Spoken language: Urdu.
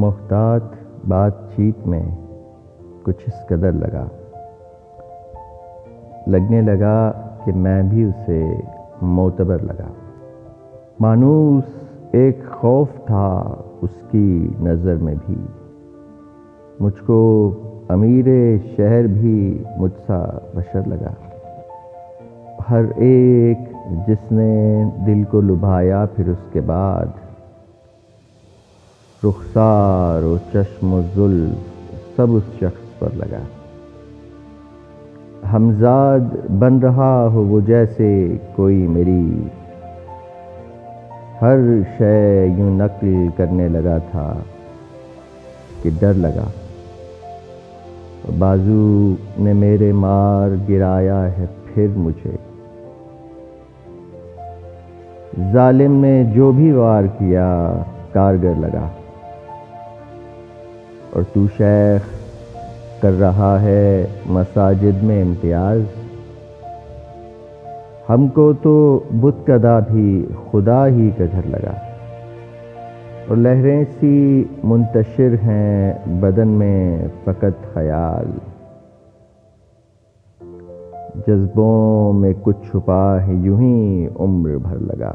محتاط بات چیت میں کچھ اس قدر لگنے لگا کہ میں بھی اسے معتبر لگا۔ مانوس ایک خوف تھا اس کی نظر میں بھی، مجھ کو امیر شہر بھی مجھ سا بشر لگا۔ ہر ایک جس نے دل کو لبھایا پھر اس کے بعد، رخسار و چشم و زلف سب اس شخص پر لگا۔ ہمزاد بن رہا ہو وہ جیسے کوئی میری، ہر شے یوں نقل کرنے لگا تھا کہ ڈر لگا۔ بازو نے میرے مار گرایا ہے پھر مجھے، ظالم نے جو بھی وار کیا کارگر لگا۔ اور تو شیخ کر رہا ہے مساجد میں امتیاز، ہم کو تو بت کدا بھی خدا ہی کا گھر لگا۔ اور لہریں سی منتشر ہیں بدن میں فقط خیال، جذبوں میں کچھ چھپا ہے یوں ہی عمر بھر لگا۔